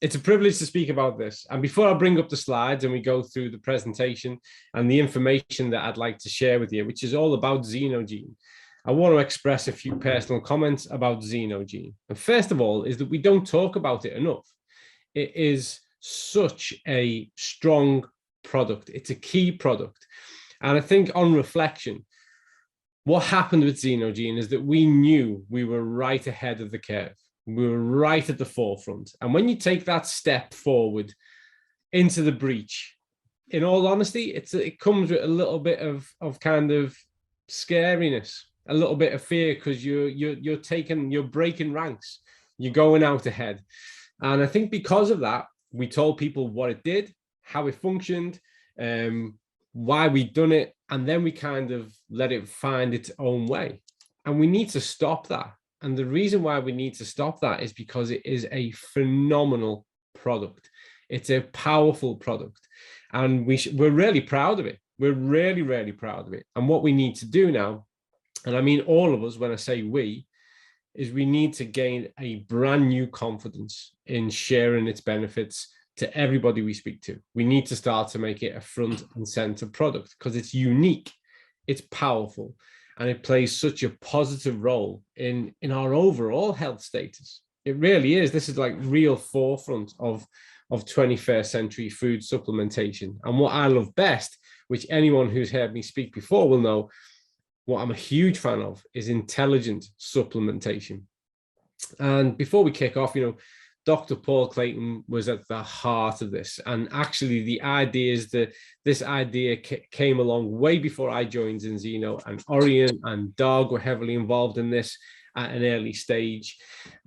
It's a privilege to speak about this. And before I bring up the slides and we go through the presentation and the information that I'd like to share with you, which is all about Zinogene, I want to express a few personal comments about Zinogene. And first of all, is that we don't talk about it enough. It is such a strong product. It's a key product. And I think on reflection, what happened with Zinogene is that we knew we were right ahead of the curve. We were right at the forefront. And when you take that step forward into the breach, in all honesty, it comes with a little bit of kind of scariness, a little bit of fear, because you're breaking ranks, you're going out ahead. And I think because of that, we told people what it did, how it functioned, why we'd done it, and then we kind of let it find its own way. And we need to stop that. And the reason why we need to stop that is because it is a phenomenal product. It's a powerful product. And we're really proud of it. We're really, really proud of it. And what we need to do now, and I mean all of us when I say we, is we need to gain a brand new confidence in sharing its benefits to everybody we speak to. We need to start to make it a front and center product because it's unique, it's powerful, and it plays such a positive role in our overall health status. It really is. This is like real forefront of 21st century food supplementation. And what I love best, which anyone who's heard me speak before will know, what I'm a huge fan of is intelligent supplementation. And before we kick off, Dr. Paul Clayton was at the heart of this. And actually the idea is that this idea came along way before I joined Zinzino, and Orion and Doug were heavily involved in this at an early stage.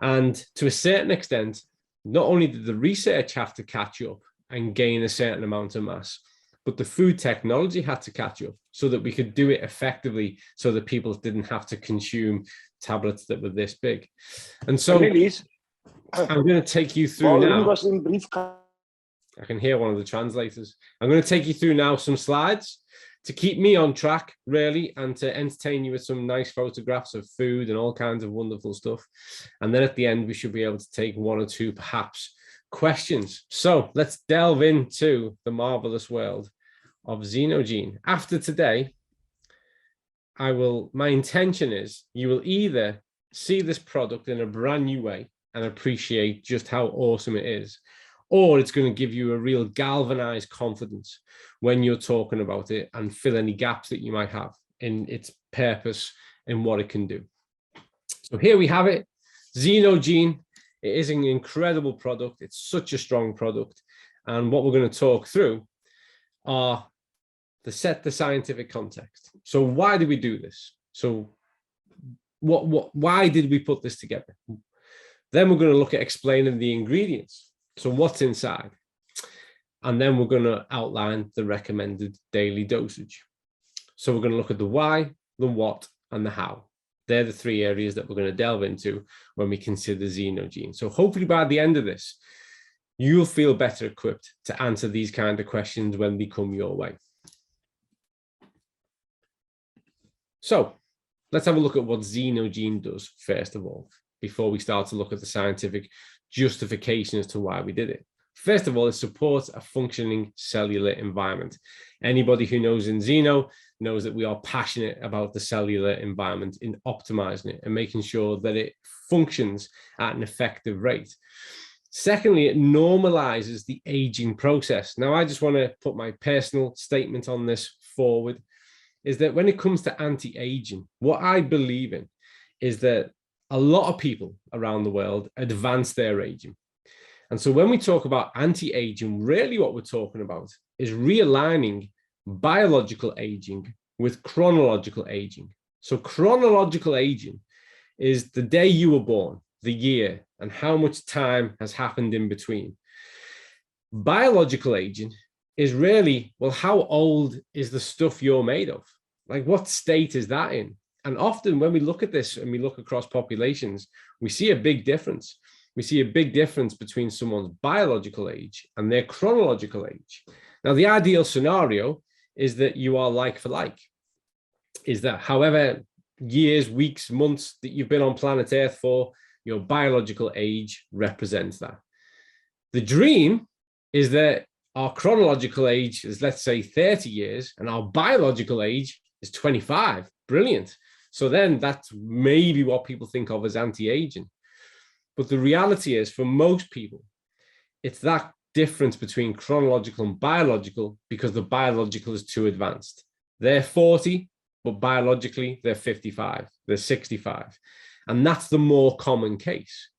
And to a certain extent, not only did the research have to catch up and gain a certain amount of mass, but the food technology had to catch up so that we could do it effectively so that people didn't have to consume tablets that were this big. And so I'm going to take you through now. I can hear one of the translators. I'm going to take you through now some slides to keep me on track, really, and to entertain you with some nice photographs of food and all kinds of wonderful stuff. And then at the end, we should be able to take one or two, perhaps, questions. So let's delve into the marvelous world of Zinogene. After today, my intention is you will either see this product in a brand new way and appreciate just how awesome it is, or it's going to give you a real galvanized confidence when you're talking about it and fill any gaps that you might have in its purpose and what it can do. So here we have it, Zinogene. It is an incredible product. It's such a strong product. And what we're going to talk through are to set the scientific context. So why did we do this? So why did we put this together? Then we're going to look at explaining the ingredients. So what's inside? And then we're going to outline the recommended daily dosage. So we're going to look at the why, the what, and the how. They're the three areas that we're going to delve into when we consider Zinogene. So hopefully by the end of this, you'll feel better equipped to answer these kind of questions when they come your way. So let's have a look at what Zinogene does, first of all, before we start to look at the scientific justification as to why we did it. First of all, it supports a functioning cellular environment. Anybody who knows Zinzino knows that we are passionate about the cellular environment in optimizing it and making sure that it functions at an effective rate. Secondly, it normalizes the aging process. Now, I just want to put my personal statement on this forward, is that when it comes to anti-aging, what I believe in is that a lot of people around the world advance their aging. And so when we talk about anti-aging, really what we're talking about is realigning biological aging with chronological aging. So chronological aging is the day you were born, the year, and how much time has happened in between. Biological aging is really, well, how old is the stuff you're made of? Like, what state is that in? And often when we look at this and we look across populations, we see a big difference. We see a big difference between someone's biological age and their chronological age. Now, the ideal scenario is that you are like for like, is that however years, weeks, months that you've been on planet Earth for, your biological age represents that. The dream is that our chronological age is, let's say, 30 years, and our biological age is 25. Brilliant. So then that's maybe what people think of as anti-aging. But the reality is, for most people, it's that difference between chronological and biological, because the biological is too advanced. They're 40, but biologically they're 55, they're 65. And that's the more common case.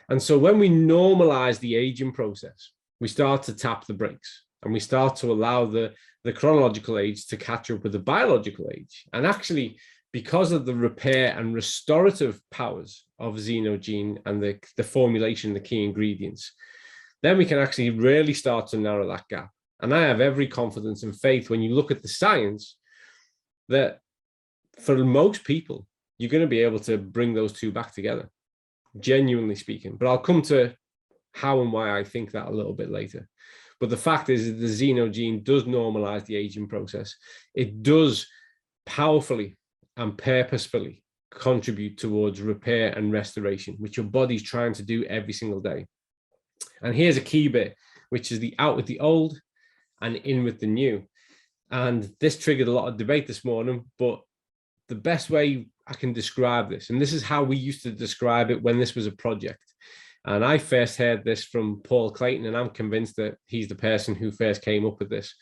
And so when we normalize the aging process, we start to tap the brakes and we start to allow the chronological age to catch up with the biological age. And actually, because of the repair and restorative powers of Zinogene and the formulation, the key ingredients, then we can actually really start to narrow that gap. And I have every confidence and faith when you look at the science that for most people, you're going to be able to bring those two back together, genuinely speaking. But I'll come to how and why I think that a little bit later. But the fact is that the Zinogene does normalize the aging process. It does powerfully and purposefully contribute towards repair and restoration, which your body's trying to do every single day. And here's a key bit, which is the out with the old and in with the new. And this triggered a lot of debate this morning, but the best way I can describe this, and this is how we used to describe it when this was a project. And I first heard this from Paul Clayton, and I'm convinced that he's the person who first came up with this,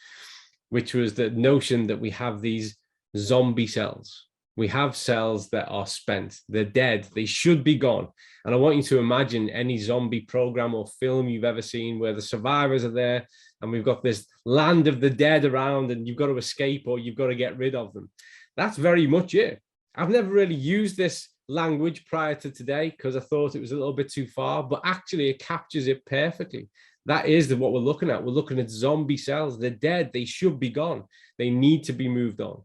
which was the notion that we have these zombie cells. We have cells that are spent, they're dead, they should be gone. And I want you to imagine any zombie program or film you've ever seen where the survivors are there and we've got this land of the dead around and you've got to escape or you've got to get rid of them. That's very much it. I've never really used this language prior to today because I thought it was a little bit too far, but actually it captures it perfectly. That is what we're looking at. We're looking at zombie cells. They're dead. They should be gone. They need to be moved on.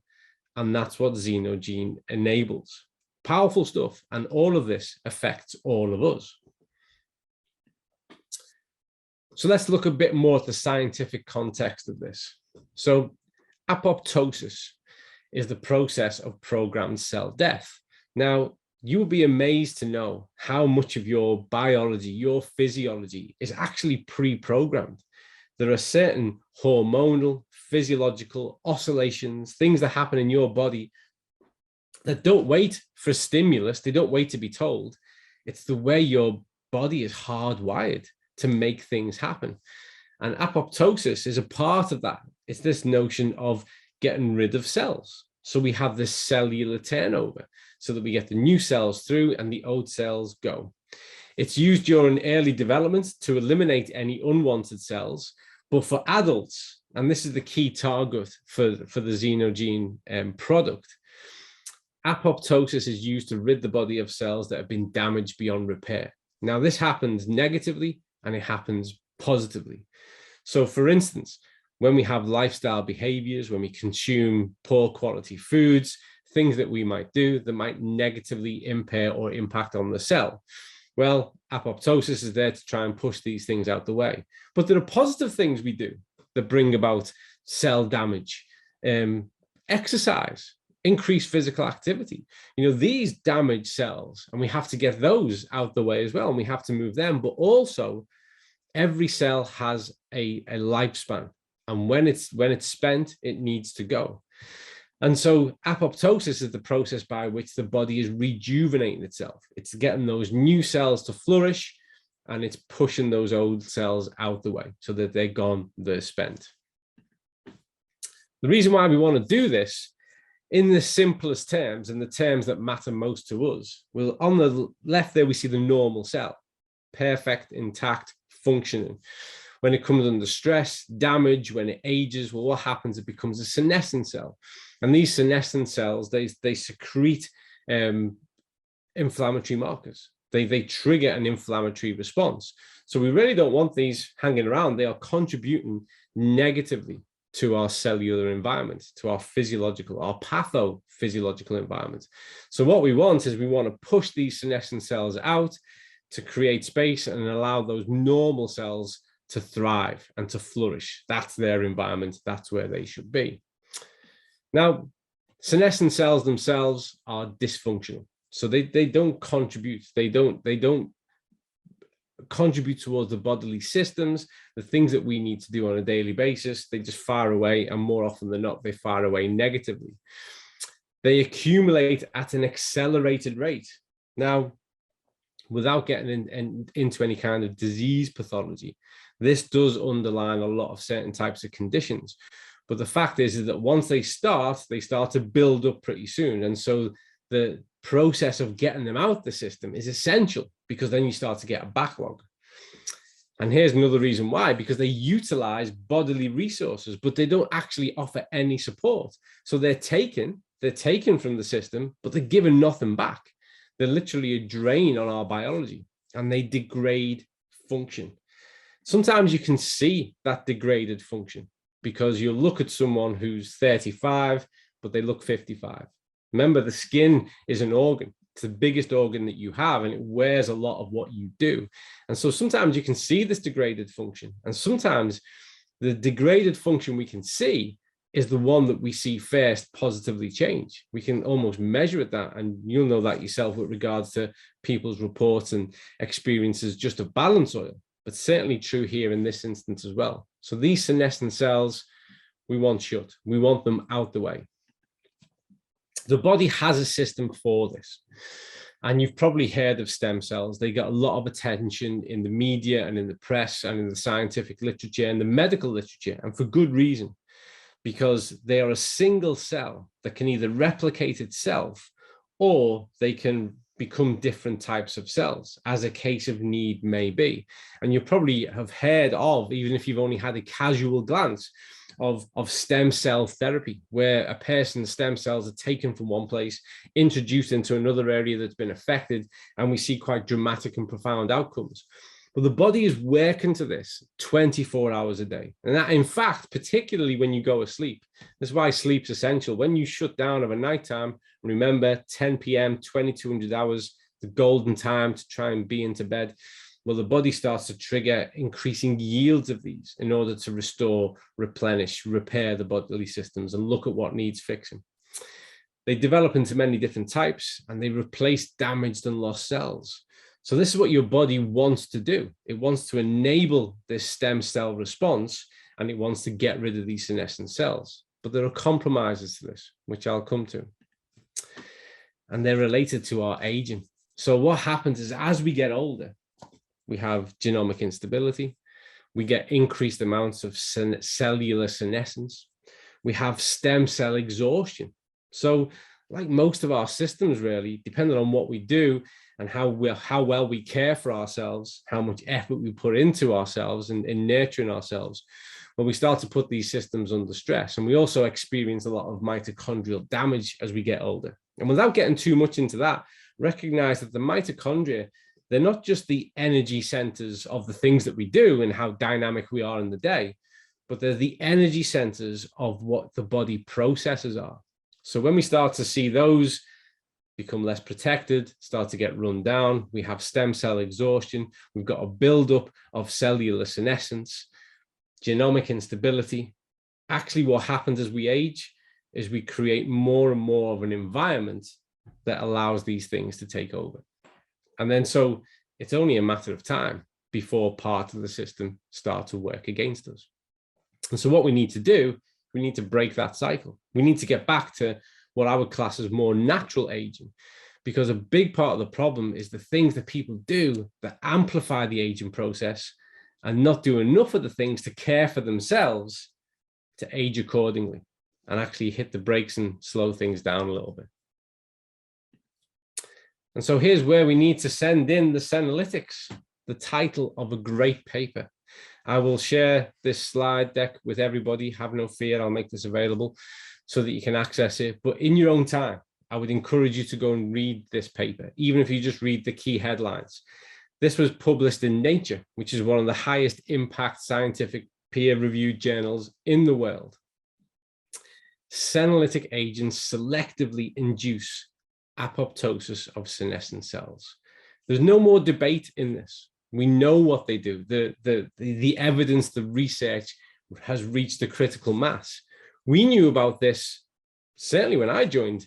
And that's what Zinogene enables. Powerful stuff. And all of this affects all of us. So let's look a bit more at the scientific context of this. So apoptosis is the process of programmed cell death. Now, you will be amazed to know how much of your biology, your physiology is actually pre-programmed. There are certain hormonal, physiological oscillations, things that happen in your body that don't wait for stimulus. They don't wait to be told. It's the way your body is hardwired to make things happen. And apoptosis is a part of that. It's this notion of getting rid of cells. So we have this cellular turnover so that we get the new cells through and the old cells go. It's used during early development to eliminate any unwanted cells. But for adults, and this is the key target for the Zinogene product, apoptosis is used to rid the body of cells that have been damaged beyond repair. Now, this happens negatively and it happens positively. So, for instance, when we have lifestyle behaviors, when we consume poor quality foods, things that we might do that might negatively impair or impact on the cell. Well, apoptosis is there to try and push these things out the way. But there are positive things we do that bring about cell damage. Exercise, increased physical activity. You know, these damaged cells, and we have to get those out the way as well, and we have to move them. But also, every cell has a lifespan. And when it's spent, it needs to go. And so apoptosis is the process by which the body is rejuvenating itself. It's getting those new cells to flourish, and it's pushing those old cells out the way so that they're gone, they're spent. The reason why we want to do this, in the simplest terms, and the terms that matter most to us, well, on the left there, we see the normal cell, perfect, intact, functioning. When it comes under stress, damage, when it ages, well, what happens? It becomes a senescent cell. And these senescent cells, they secrete inflammatory markers. They trigger an inflammatory response. So we really don't want these hanging around. They are contributing negatively to our cellular environment, to our physiological, our pathophysiological environment. So what we want is we want to push these senescent cells out to create space and allow those normal cells to thrive and to flourish. That's their environment. That's where they should be. Now, senescent cells themselves are dysfunctional. So they don't contribute. They don't contribute towards the bodily systems, the things that we need to do on a daily basis, they just fire away, and more often than not, they fire away negatively. They accumulate at an accelerated rate. Now, without getting into any kind of disease pathology, this does underline a lot of certain types of conditions. But the fact is that once they start to build up pretty soon. And so the process of getting them out the system is essential, because then you start to get a backlog. And here's another reason why: because they utilize bodily resources, but they don't actually offer any support. So they're taken from the system, but they're given nothing back. They're literally a drain on our biology, and they degrade function. Sometimes you can see that degraded function because you'll look at someone who's 35, but they look 55. Remember, the skin is an organ. It's the biggest organ that you have, and it wears a lot of what you do. And so sometimes you can see this degraded function, and sometimes the degraded function we can see is the one that we see first positively change. We can almost measure at that, and you'll know that yourself with regards to people's reports and experiences just of balance oil, but certainly true here in this instance as well. So these senescent cells, we want shut. We want them out the way. The body has a system for this. And you've probably heard of stem cells. They get a lot of attention in the media and in the press and in the scientific literature and the medical literature, and for good reason, because they are a single cell that can either replicate itself or they can become different types of cells, as a case of need may be. And you probably have heard of, even if you've only had a casual glance, of stem cell therapy, where a person's stem cells are taken from one place, introduced into another area that's been affected, and we see quite dramatic and profound outcomes. But the body is working to this 24 hours a day. And that, in fact, particularly when you go asleep, that's why sleep's essential. When you shut down of a nighttime, remember 10 p.m., 2200 hours, the golden time to try and be into bed. Well, the body starts to trigger increasing yields of these in order to restore, replenish, repair the bodily systems and look at what needs fixing. They develop into many different types, and they replace damaged and lost cells. So this is what your body wants to do. It wants to enable this stem cell response, and it wants to get rid of these senescent cells. But there are compromises to this, which I'll come to. And they're related to our aging. So what happens is, as we get older, we have genomic instability. We get increased amounts of cellular senescence. We have stem cell exhaustion. So like most of our systems, really, depending on what we do and how well we care for ourselves, how much effort we put into ourselves and in nurturing ourselves, well, we start to put these systems under stress. And we also experience a lot of mitochondrial damage as we get older. And without getting too much into that, recognize that the mitochondria, they're not just the energy centers of the things that we do and how dynamic we are in the day, but they're the energy centers of what the body processes are. So when we start to see those become less protected, start to get run down, we have stem cell exhaustion, we've got a buildup of cellular senescence, genomic instability. Actually, what happens as we age is we create more and more of an environment that allows these things to take over. And then so it's only a matter of time before part of the system start to work against us. And so what we need to do, we need to break that cycle. We need to get back to what I would class as more natural aging, because a big part of the problem is the things that people do that amplify the aging process and not do enough of the things to care for themselves to age accordingly and actually hit the brakes and slow things down a little bit. And so here's where we need to send in the Senolytics, the title of a great paper. I will share this slide deck with everybody. Have no fear, I'll make this available so that you can access it. But in your own time, I would encourage you to go and read this paper, even if you just read the key headlines. This was published in Nature, which is one of the highest impact scientific peer-reviewed journals in the world. Senolytic agents selectively induce apoptosis of senescent cells. There's no more debate in this. We know what they do. The evidence, the research has reached a critical mass. We knew about this, certainly when I joined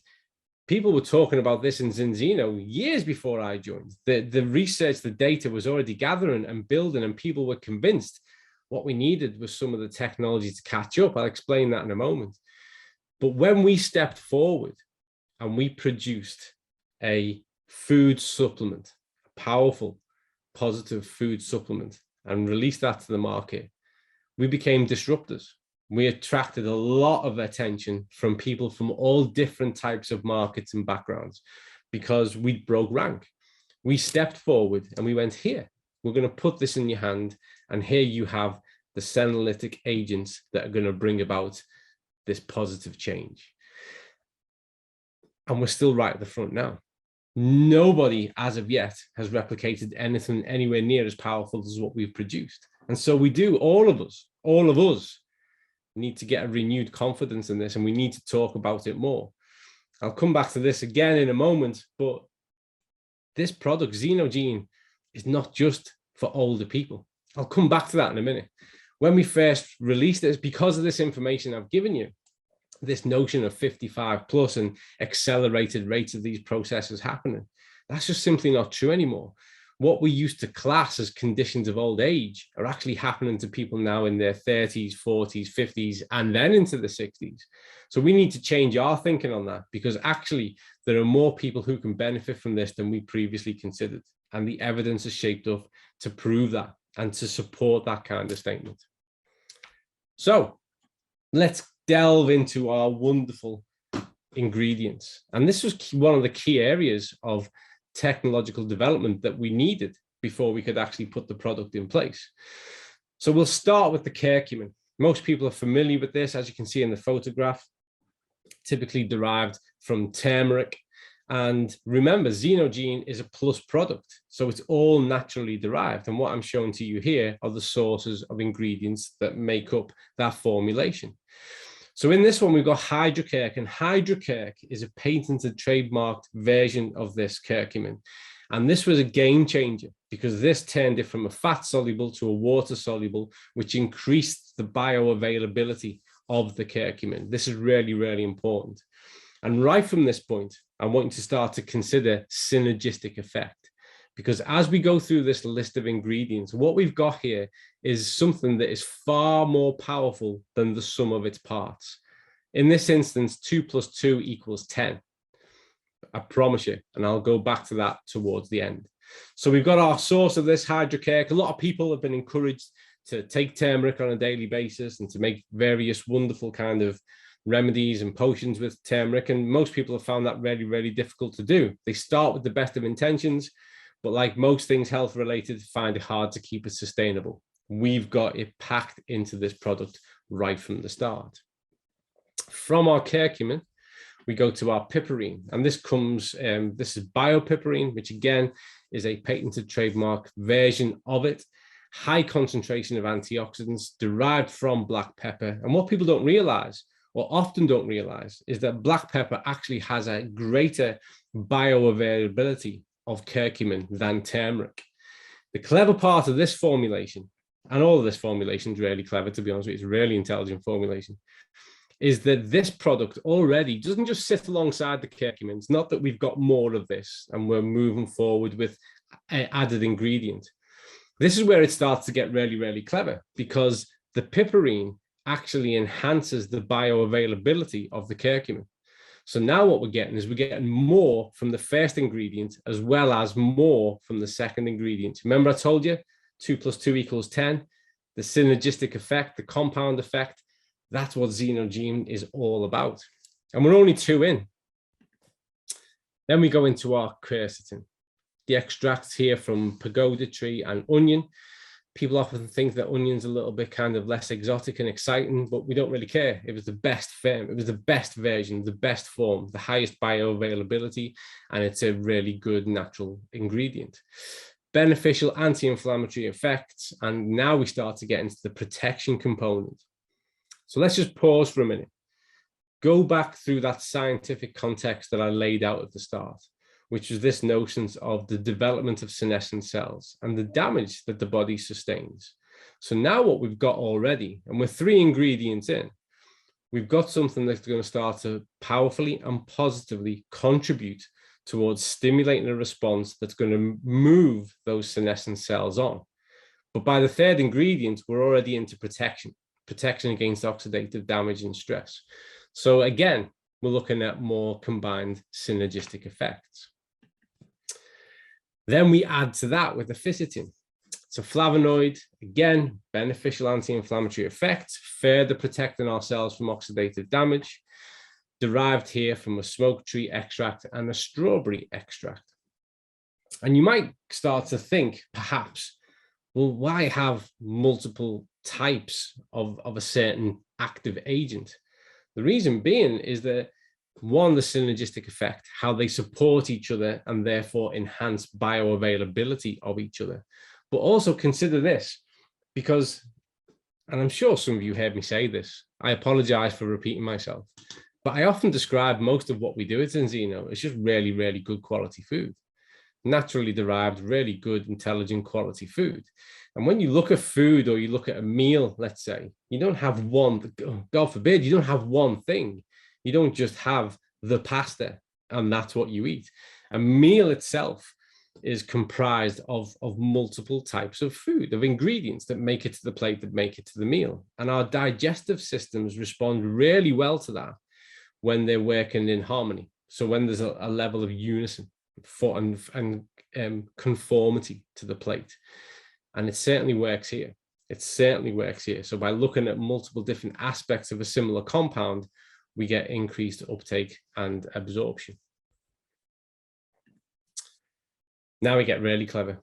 People were talking about this in Zinzino years before I joined. The research, the data was already gathering and building, and people were convinced. What we needed was some of the technology to catch up. I'll explain that in a moment. But when we stepped forward and we produced a food supplement, a powerful, positive food supplement, and released that to the market, we became disruptors. We attracted a lot of attention from people from all different types of markets and backgrounds because we broke rank. We stepped forward and we went, here, we're going to put this in your hand, and here you have the senolytic agents that are going to bring about this positive change. And we're still right at the front now. Nobody as of yet has replicated anything anywhere near as powerful as what we've produced. And so we do, all of us need to get a renewed confidence in this, and we need to talk about it more. I'll come back to this again in a moment, but this product, Zinogene, is not just for older people. I'll come back to that in a minute. When we first released this, because of this information I've given you, this notion of 55 plus and accelerated rates of these processes happening, that's just simply not true anymore. What we used to class as conditions of old age are actually happening to people now in their 30s, 40s, 50s, and then into the 60s. So we need to change our thinking on that, because actually there are more people who can benefit from this than we previously considered. And the evidence is shaped up to prove that and to support that kind of statement. So let's delve into our wonderful ingredients. And this was one of the key areas of technological development that we needed before we could actually put the product in place. So we'll start with the curcumin. Most people are familiar with this, as you can see in the photograph, typically derived from turmeric. And remember, Zinogene is a plus product, so it's all naturally derived. And what I'm showing to you here are the sources of ingredients that make up that formulation. So in this one, we've got hydrocurc, and hydrocurc is a patented trademarked version of this curcumin. And this was a game changer because this turned it from a fat soluble to a water soluble, which increased the bioavailability of the curcumin. This is really, really important. And right from this point, I want you to start to consider synergistic effect, because as we go through this list of ingredients, what we've got here is something that is far more powerful than the sum of its parts. In this instance, 2 + 2 = 10. I promise you, and I'll go back to that towards the end. So we've got our source of this hydrocurc. A lot of people have been encouraged to take turmeric on a daily basis and to make various wonderful kind of remedies and potions with turmeric, and most people have found that really, really difficult to do. They start with the best of intentions, but like most things health related, find it hard to keep it sustainable. We've got it packed into this product right from the start. From our curcumin, we go to our piperine, and this comes, this is biopiperine, which again is a patented trademark version of it. High concentration of antioxidants derived from black pepper. And what people don't realize, or often don't realize, is that black pepper actually has a greater bioavailability of curcumin than turmeric. The clever part of this formulation, and all of this formulation is really clever, to be honest with you, it's a really intelligent formulation, is that this product already doesn't just sit alongside the curcumin. It's not that we've got more of this and we're moving forward with added ingredient. This is where it starts to get really, really clever, because the piperine actually enhances the bioavailability of the curcumin. So now what we're getting is we're getting more from the first ingredient as well as more from the second ingredient. Remember I told you 2 + 2 = 10, the synergistic effect, the compound effect. That's what Zinogene is all about. And we're only 2 in. Then we go into our quercetin. The extracts here from pagoda tree and onion. People often think that onion's a little bit kind of less exotic and exciting, but we don't really care. It was the best form, it was the best version, the best form, the highest bioavailability, and it's a really good natural ingredient. Beneficial anti-inflammatory effects, and now we start to get into the protection component. So let's just pause for a minute. Go back through that scientific context that I laid out at the start, which is this notion of the development of senescent cells and the damage that the body sustains. So now what we've got already, and we're 3 ingredients in, we've got something that's going to start to powerfully and positively contribute towards stimulating a response that's going to move those senescent cells on. But by the third ingredient, we're already into protection against oxidative damage and stress. So again, we're looking at more combined synergistic effects. Then we add to that with ficitin. It's a flavonoid, again, beneficial anti-inflammatory effects, further protecting our cells from oxidative damage, derived here from a smoke tree extract and a strawberry extract. And you might start to think, perhaps, well, why have multiple types of a certain active agent? The reason being is that, one, the synergistic effect, how they support each other and therefore enhance bioavailability of each other. But also consider this, because, and I'm sure some of you heard me say this, I apologize for repeating myself, but I often describe most of what we do at Zinzino as just really, really good quality food. Naturally derived, really good, intelligent quality food. And when you look at food, or you look at a meal, let's say, you don't have one, God forbid, you don't have one thing. You don't just have the pasta and that's what you eat. A meal itself is comprised of multiple types of food, of ingredients that make it to the plate, that make it to the meal. And our digestive systems respond really well to that when they're working in harmony. So when there's a level of unison and conformity to the plate. And it certainly works here. It certainly works here. So by looking at multiple different aspects of a similar compound, we get increased uptake and absorption. Now we get really clever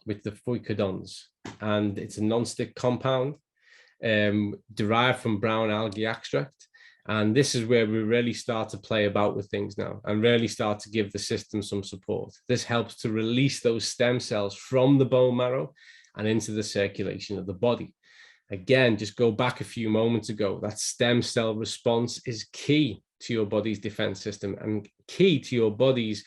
with the fucoidons, and it's a non-stick compound derived from brown algae extract. And this is where we really start to play about with things now and really start to give the system some support. This helps to release those stem cells from the bone marrow and into the circulation of the body. Again, just go back a few moments ago, that stem cell response is key to your body's defense system and key to your body's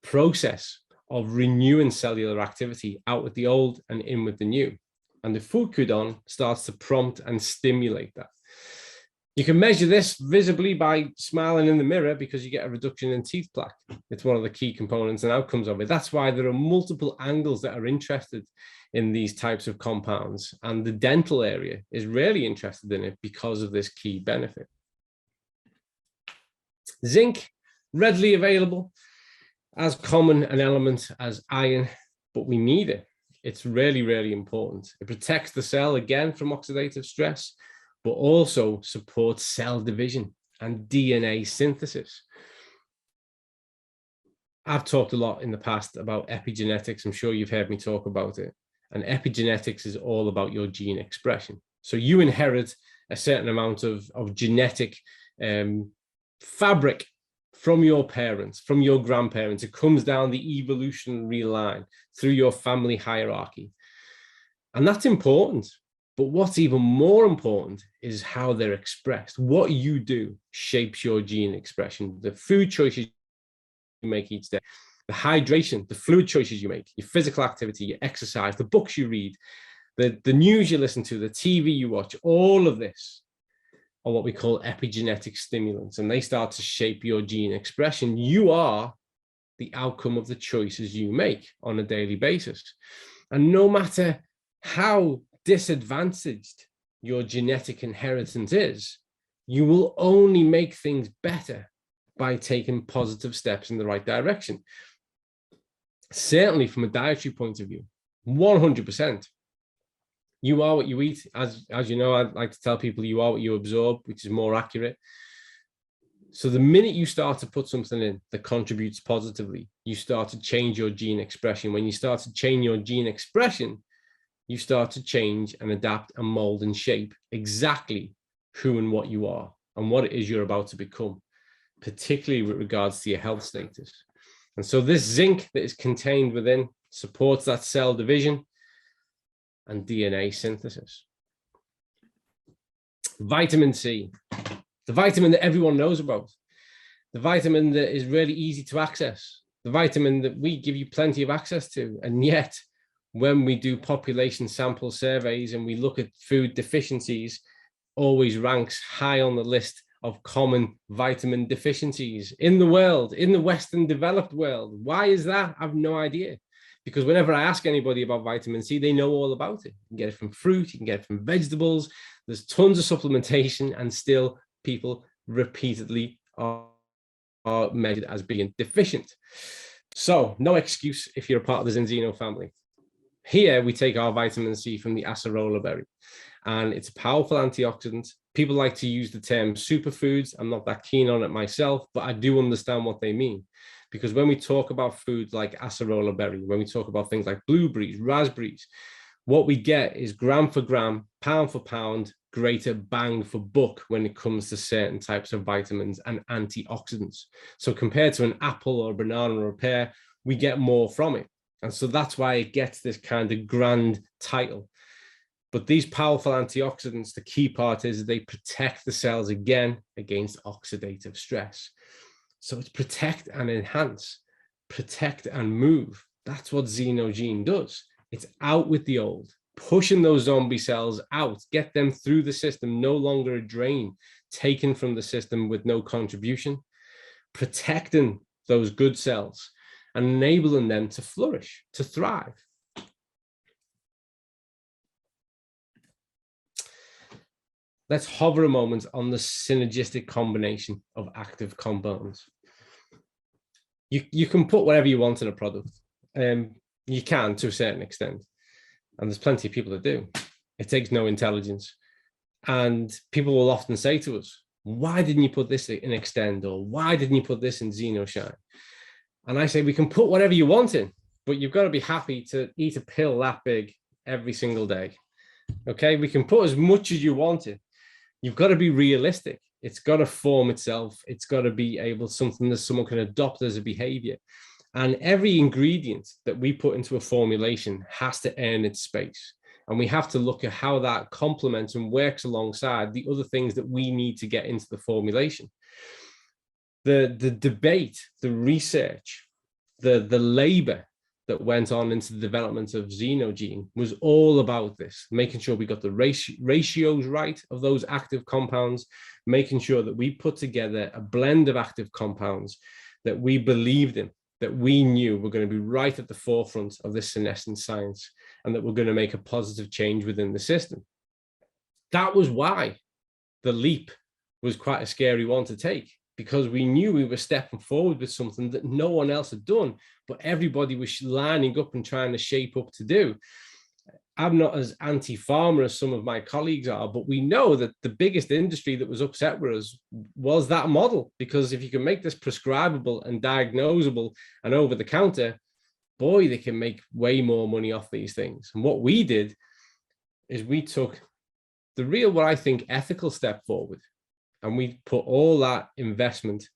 process of renewing cellular activity, out with the old and in with the new. And the fucoidon starts to prompt and stimulate that. You can measure this visibly by smiling in the mirror, because you get a reduction in teeth plaque. It's one of the key components and outcomes of it. That's why there are multiple angles that are interested in these types of compounds. And the dental area is really interested in it because of this key benefit. Zinc, readily available, as common an element as iron, but we need it. It's really, really important. It protects the cell, again, from oxidative stress, but also supports cell division and DNA synthesis. I've talked a lot in the past about epigenetics. I'm sure you've heard me talk about it. And epigenetics is all about your gene expression. So you inherit a certain amount of genetic fabric from your parents, from your grandparents. It comes down the evolutionary line through your family hierarchy. And that's important. But what's even more important is how they're expressed. What you do shapes your gene expression. The food choices you make each day, the hydration, the fluid choices you make, your physical activity, your exercise, the books you read, the news you listen to, the TV you watch, all of this are what we call epigenetic stimulants, and they start to shape your gene expression. You are the outcome of the choices you make on a daily basis. And no matter how disadvantaged your genetic inheritance is, you will only make things better by taking positive steps in the right direction. Certainly from a dietary point of view, 100%. You are what you eat. As you know, I like to tell people you are what you absorb, which is more accurate. So the minute you start to put something in that contributes positively, you start to change your gene expression. When you start to change your gene expression, you start to change and adapt and mold and shape exactly who and what you are and what it is you're about to become, particularly with regards to your health status. And so this zinc that is contained within supports that cell division and DNA synthesis. Vitamin C, the vitamin that everyone knows about, the vitamin that is really easy to access, the vitamin that we give you plenty of access to. And yet, when we do population sample surveys and we look at food deficiencies, always ranks high on the list of common vitamin deficiencies in the world, in the Western developed world. Why is that? I have no idea. Because whenever I ask anybody about vitamin C, they know all about it. You can get it from fruit, you can get it from vegetables. There's tons of supplementation, and still people repeatedly are measured as being deficient. So no excuse if you're a part of the Zinzino family. Here we take our vitamin C from the acerola berry, and it's a powerful antioxidant. People like to use the term superfoods. I'm not that keen on it myself, but I do understand what they mean. Because when we talk about foods like acerola berry, when we talk about things like blueberries, raspberries, what we get is gram for gram, pound for pound, greater bang for buck when it comes to certain types of vitamins and antioxidants. So compared to an apple or a banana or a pear, we get more from it. And so that's why it gets this kind of grand title. But these powerful antioxidants, the key part is they protect the cells again against oxidative stress. So it's protect and enhance, protect and move. That's what Zinogene does. It's out with the old, pushing those zombie cells out, get them through the system, no longer a drain, taken from the system with no contribution, protecting those good cells and enabling them to flourish, to thrive. Let's hover a moment on the synergistic combination of active compounds. You can put whatever you want in a product. You can to a certain extent. And there's plenty of people that do. It takes no intelligence. And people will often say to us, why didn't you put this in Extend? Or why didn't you put this in Xenoshine? And I say, we can put whatever you want in, but you've got to be happy to eat a pill that big every single day. Okay, we can put as much as you want in. You've got to be realistic. It's got to form itself. It's got to be able something that someone can adopt as a behavior. And every ingredient that we put into a formulation has to earn its space. And we have to look at how that complements and works alongside the other things that we need to get into the formulation. The debate, the research, the labor that went on into the development of Zinogene was all about this, making sure we got the ratios right of those active compounds, making sure that we put together a blend of active compounds that we believed in, that we knew were going to be right at the forefront of this senescent science, and that we're going to make a positive change within the system. That was why the leap was quite a scary one to take, because we knew we were stepping forward with something that no one else had done, but everybody was lining up and trying to shape up to do. I'm not as anti-pharma as some of my colleagues are, but we know that the biggest industry that was upset with us was that model, because if you can make this prescribable and diagnosable and over the counter, boy, they can make way more money off these things. And what we did is we took the real, what I think, ethical step forward. And we put all that investment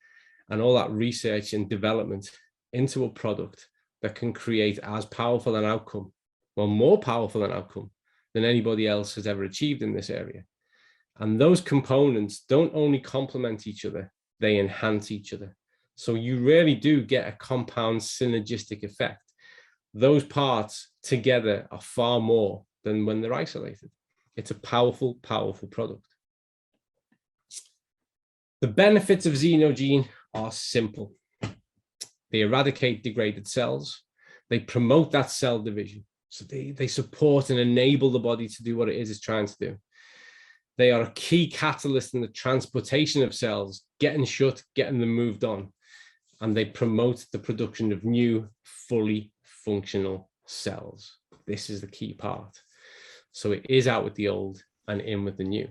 and all that research and development into a product that can create as powerful an outcome, well, more powerful an outcome than anybody else has ever achieved in this area. And those components don't only complement each other, they enhance each other. So you really do get a compound synergistic effect. Those parts together are far more than when they're isolated. It's a powerful, powerful product. The benefits of Zinogene are simple. They eradicate degraded cells. They promote that cell division. So they support and enable the body to do what it is it's trying to do. They are a key catalyst in the transportation of cells, getting shut, getting them moved on. And they promote the production of new, fully functional cells. This is the key part. So it is out with the old and in with the new.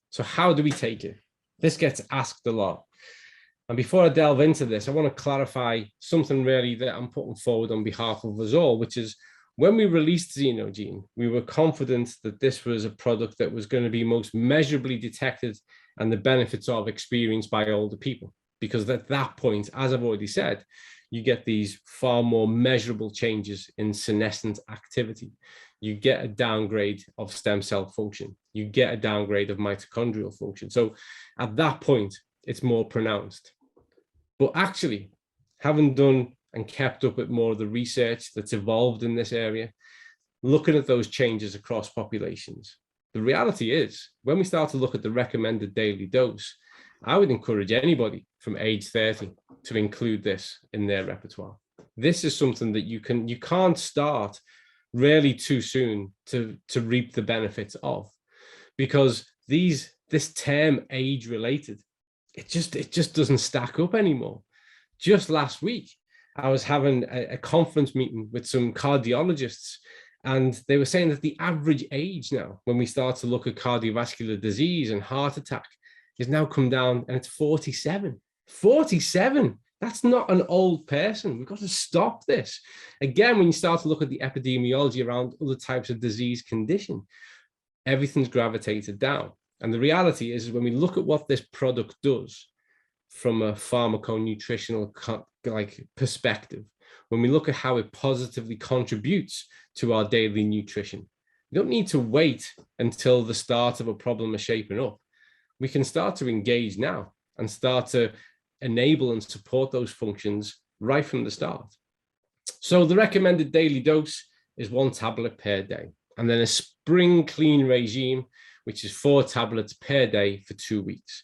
So how do we take it? This gets asked a lot. And before I delve into this, I want to clarify something really that I'm putting forward on behalf of us all, which is when we released Zinogene, we were confident that this was a product that was going to be most measurably detected and the benefits of experienced by older people. Because at that point, as I've already said, you get these far more measurable changes in senescent activity. You get a downgrade of stem cell function. You get a downgrade of mitochondrial function. So at that point, it's more pronounced. But actually, having done and kept up with more of the research that's evolved in this area, looking at those changes across populations, The reality is, when we start to look at the recommended daily dose, I would encourage anybody from age 30 to include this in their repertoire. This is something that you can't start really too soon to reap the benefits of, because this term age related, it just doesn't stack up anymore. Just last week, I was having a conference meeting with some cardiologists, and they were saying that the average age now, when we start to look at cardiovascular disease and heart attack, has now come down, and it's 47. 47. That's not an old person. We've got to stop this. Again, when you start to look at the epidemiology around other types of disease condition, everything's gravitated down. And the reality is when we look at what this product does from a pharmaconutritional perspective, when we look at how it positively contributes to our daily nutrition, we don't need to wait until the start of a problem is shaping up. We can start to engage now and start to enable and support those functions right from the start. So the recommended daily dose is 1 tablet per day, and then a spring clean regime, which is 4 tablets per day for 2 weeks.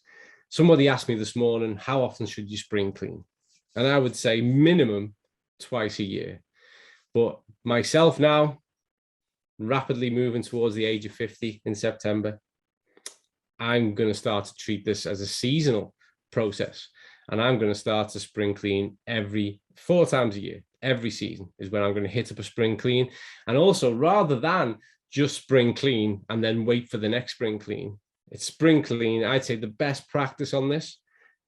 Somebody asked me this morning, how often should you spring clean? And I would say minimum twice a year. But myself now, rapidly moving towards the age of 50 in September, I'm going to start to treat this as a seasonal process. And I'm going to start to spring clean every 4 times a year. Every season is when I'm going to hit up a spring clean. And also, rather than just spring clean and then wait for the next spring clean, it's spring clean. I'd say the best practice on this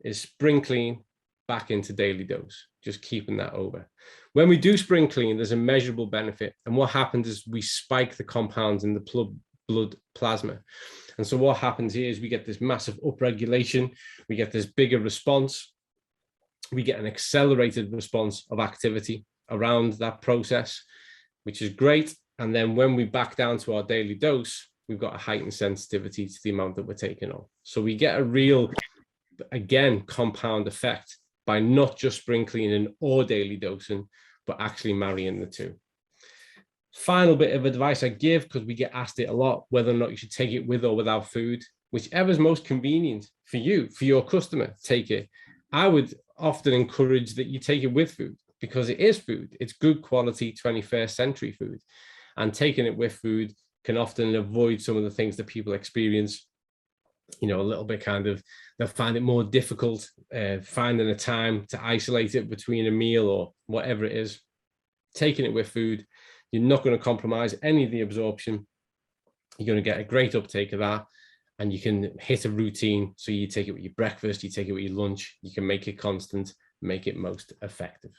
is spring clean back into daily dose, just keeping that over. When we do spring clean, there's a measurable benefit. And what happens is we spike the compounds in the blood plasma. And so what happens here is we get this massive upregulation, we get this bigger response, we get an accelerated response of activity around that process, which is great. And then when we back down to our daily dose, we've got a heightened sensitivity to the amount that we're taking on. So we get a real, again, compound effect by not just spring cleaning or daily dosing, but actually marrying the two. Final bit of advice I give, because we get asked it a lot, whether or not you should take it with or without food, whichever is most convenient for you, for your customer, take it. I would often encourage that you take it with food, because it is food. It's good quality 21st century food. And taking it with food can often avoid some of the things that people experience, a little bit they'll find it more difficult finding a time to isolate it between a meal or whatever it is. Taking it with food, you're not going to compromise any of the absorption. You're going to get a great uptake of that, and you can hit a routine. So you take it with your breakfast, you take it with your lunch, you can make it constant, make it most effective.